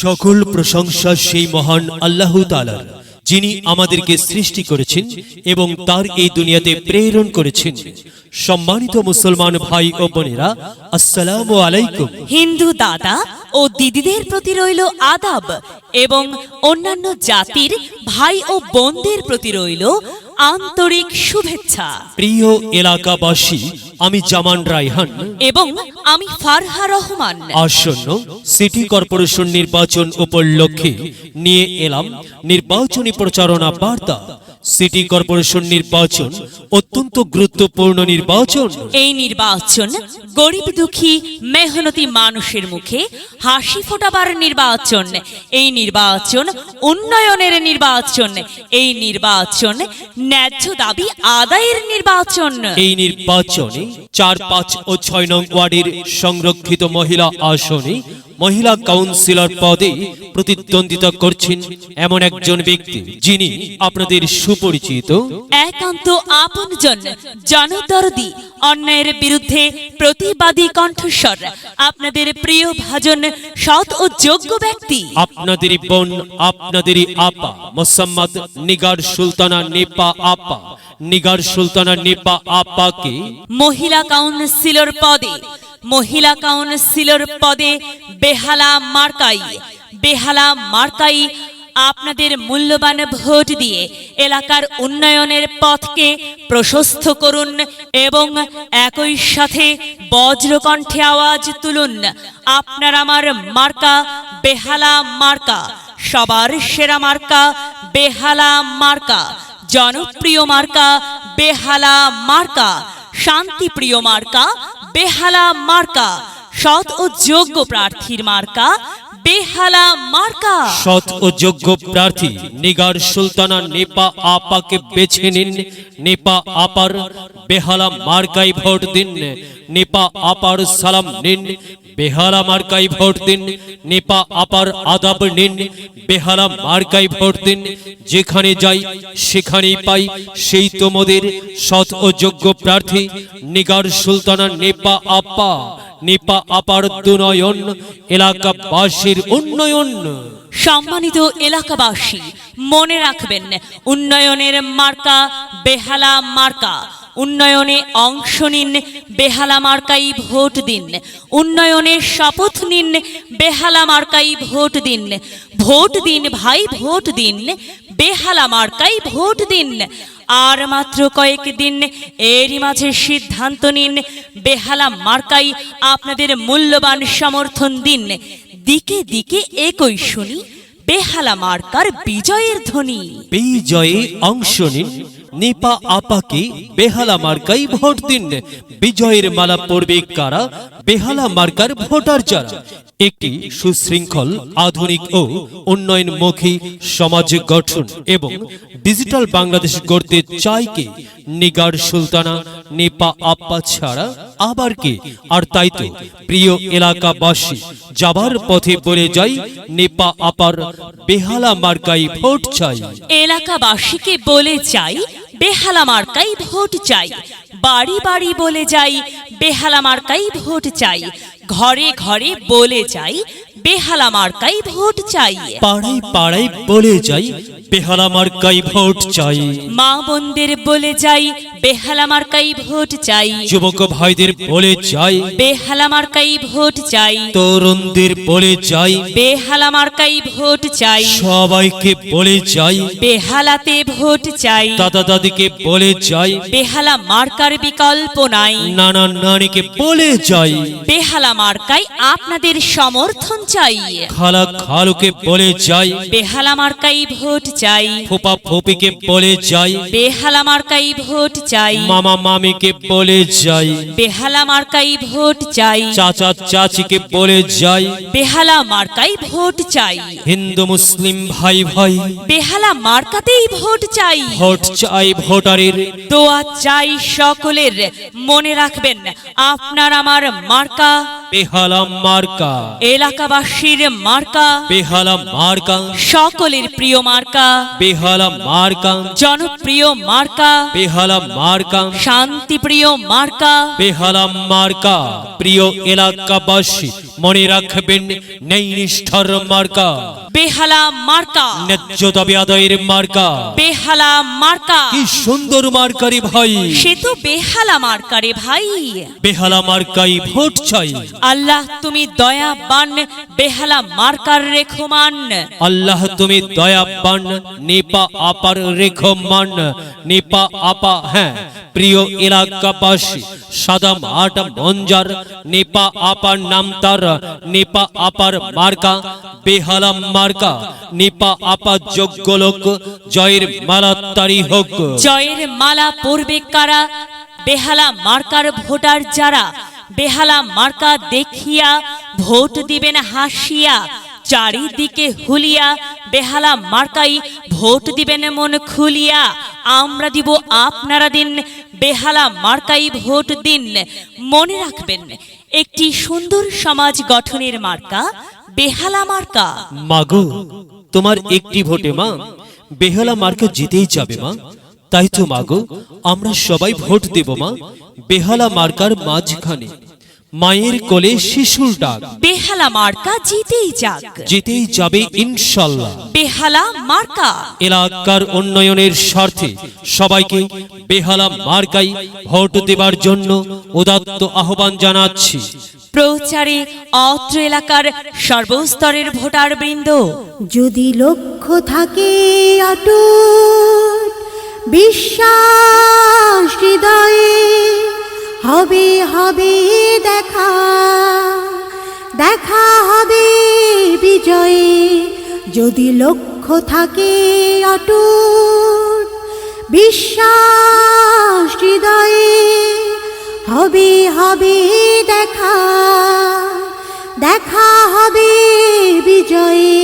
সকল প্রশংসা সেই মহান আল্লাহ তাআলার, যিনি আমাদেরকে সৃষ্টি করেছেন এবং তার এই দুনিয়াতে প্রেরণ করেছেন। সম্মানিত মুসলমান ভাই ও বোনেরা, আসসালামু আলাইকুম। হিন্দু দাদা ও দিদিদের প্রতি রইল আদাব এবং অন্যান্য জাতির ভাই ও বোনদের প্রতি রইল আন্তরিক শুভেচ্ছা। প্রিয় এলাকাবাসী, আমি জামান রায়হান এবং আমি ফারহা রহমান। আসন্ন সিটি কর্পোরেশন নির্বাচন উপলক্ষে নিয়ে এলাম নির্বাচনী প্রচারণা বার্তা। সিটি কর্পোরেশন নির্বাচন অত্যন্ত গুরুত্বপূর্ণ নির্বাচন। এই নির্বাচন গরিব দুঃখী মেহনতি মানুষের মুখে হাসি ফোটাবার নির্বাচন। এই নির্বাচন উন্নয়নের নির্বাচন। এই নির্বাচন ন্যায্য দাবি আদায়ের নির্বাচন। এই নির্বাচনে ৪, ৫ ও ৬ নং ওয়ার্ডের সংরক্ষিত মহিলা আসনে মহিলা কাউন্সিলর পদে প্রতিদ্বন্দ্বিতা করছেন এমন একজন ব্যক্তি, যিনি আপনাদের সুপরিচিত, একান্ত আপনজন, জনদরদি, অন্যায়ের বিরুদ্ধে প্রতিবাদী কণ্ঠস্বর, আপনাদের প্রিয় ভাজন, সৎ ও যোগ্য ব্যক্তি, আপনাদেরই বোন, আপনাদেরই আপা মোসাম্মদ নিগার সুলতানা নেপা আপা। নিগার সুলতানা নেপা আপাকে মহিলা কাউন্সিলর পদে বেহালা মার্কাই আপনাদের মূল্যবান ভোট দিয়ে এলাকার উন্নয়নের পথকে প্রশস্ত করুন এবং একই সাথে বজ্রকণ্ঠে আওয়াজ তুলুন, আপনার আমার মার্কা বেহালা মার্কা, সবার সেরা মার্কা বেহালা মার্কা, জনপ্রিয় মার্কা বেহালা মার্কা, শান্তিপ্রিয় মার্কা বেহালা মার্কা, সৎ ও যোগ্য প্রার্থীর মার্কা বেহালা মার্কা। সৎ ও যোগ্য প্রার্থী নিগার সুলতানা নেপা আপাকে বেছে নিন। নেপা আপার বেহালা মার্কায় ভোট দিন। নেপা আপার সালাম নিন, বেহালা মার্কায় ভোট দিন। নেপা আপার আদাব নিন, বেহালা মার্কায় ভোট দিন। যেখানে যাই সেখানেই পাই সেই তোমাদের সৎ ও যোগ্য প্রার্থী নিগার সুলতানা নেপা আপা। নেপা আপার দুনয়ন, এলাকাবাসীর উন্নয়ন। সম্মানিত এলাকাবাসী, মনে রাখবেন, উন্নয়নের মার্কা বেহালা মার্কা। উন্নয়নে অংশ নিন, বেহালা মার্কাই ভোট দিন। উন্নয়নে শপথ নিন, বেহালা মার্কাই ভোট দিন। ভোট দিন ভাই, ভোট দিন, বেহালা মার্কাই ভোট দিন। আর মাত্র কয়েকদিন, এরই মাঝে সিদ্ধান্ত নিন, বেহালা মার্কাই আপনাদের মূল্যবান সমর্থন দিন। দিকে দিকে একই শুনি বেহালা মার্কার বিজয়ের ধ্বনি। বিজয়ে অংশ নিন, নেপা আপাকে বেহালা মার্কাই ভোট দিন। বিজয়ের মালা পড়বে কারা? বেহালা মার্কার ভোটার যারা। একটি সুশৃঙ্খল, আধুনিক ও উন্নয়নমুখী সমাজ গঠন এবং ডিজিটাল বাংলাদেশ গড়তে চায় কে? নিগার সুলতানা নেপা আপা ছাড়া আবার কে? আর তাই তো প্রিয় এলাকাবাসী, যাবার পথে বলে যাই, নেপা আপার বেহালা মার্কাই ভোট চাই। এলাকাবাসীকে বলে যাই, বেহালা মার্কাই ভোট চাই। বাড়ি বাড়ি বলে যাই, বেহালা মার্কাই ভোট চাই। ঘরে ঘরে বলে যাই, বেহালা মার্কাই ভোট চাই। পাড়ায় পাড়ায় বলে যাই, বেহালা মার্কাই ভোট চাই। মা বোনদের বলে যাই, বেহালা মার্কাই ভোট চাই। যুবক ভাইদের বলে যাই, বেহালা মার্কাই ভোট চাই। তরুণদের বলে যাই, বেহালা মার্কাই ভোট চাই। সবাইকে বলে যাই, বেহালাতে ভোট চাই। দাদা দাদিকে বলে যাই, বেহালা মার্কার বিকল্প নাই। নানা নানিকে বলে যাই, বেহালা মার্কাই আপনাদের সমর্থন চাই। খালা খালুকে বলে যাই, বেহালা মার্কাই ভোট চাই। ফুপা ফুপিকে বলে যাই, বেহালা মার্কাই ভোট চাই। মামা মামিকে বলে যাই, বেহালা মার্কাই ভোট চাই। চাচা চাচিকে বলে যাই, বেহালা মার্কাই ভোট চাই। হিন্দু মুসলিম ভাই ভাই, বেহালা মার্কাতেই ভোট চাই। ভোট চাই ভোটারের, দোয়া চাই সকলের। মনে রাখবেন, আপনার আমার মার্কা বেহালা মার্কা। এলাকাবাসীর মার্কা বেহালা মার্কা, সকলের প্রিয় মার্কা বেহালা মার্কা, জনপ্রিয় মার্কা বেহালা মার্কা, শান্তিপ্রিয় মার্কা। বেহালা মার্কা। প্রিয় এলাকাবাসী, মনে রাখবেন ন্যায় নিষ্ঠার মার্কা, বেহালা মার্কা, ন্যায্য দাবি আদায়ের মার্কা। বেহালা মার্কা। কি সুন্দর মার্কারি ভাই, সে তো বেহালা মার্কারে ভাই। বেহালা মার্কাই ভোট চাই। আল্লাহ তুমি দয়াবান, বেহালা মার্কার রেখমান। আল্লাহ তুমি দয়াবান, নেপা আপার রেখমান। নেপা আপা, হ্যাঁ প্রিয় এলাকাবাসী, সাদা মাঠ মঞ্জার নেপা আপার নাম তার। নেপা আপার মার্কা বেহালা মার্কা। নেপা আপা যোগ্য লোক, জয়ের মালা তারি হোক। জয়ের মালা পরবে কারা? বেহালা মার্কার ভোটার যারা। বেহালা মার্কা দেখিয়া ভোট দিবেন হাসিয়া, চারিদিকে হুলিয়া বেহালা মার্কাই ভোট দিবেন মন খুলিয়া। আমরা দিব আপনারা দিন, বেহালা মার্কাই ভোট দিন। মনে রাখবেন একটি সুন্দর সমাজ গঠনের মার্কা বেহালা মার্কা। মাগো, তোমার একটি ভোটে মা বেহালা মার্কা জিতেই যাবে মা। তাই তো মাগো, আমরা সবাই ভোট দেব মা বেহালা মার্কার মাঝখানে। মায়ের কোলে শিশুর ডাক, বেহালা মার্কা জিতেই যাক, জিতেই যাবে ইনশাল্লাহ। বেহালা মার্কা। এলাকার উন্নয়নের স্বার্থে সবাইকে বেহালা মার্কাই ভোট দেবার জন্য উদাত্ত আহ্বান জানাচ্ছি। প্রচারে অত্র এলাকার সর্বস্তরের ভোটার বৃন্দ। যদি লক্ষ্য থাকে অটুট, বিশ্বাস হৃদয়ে, হবে হবে দেখা, দেখা হবে বিজয়ে। যদি লক্ষ্য থাকে অটুট, বিশ্বাস হৃদয়ে, হবে হবে দেখা, দেখা হবে বিজয়ে।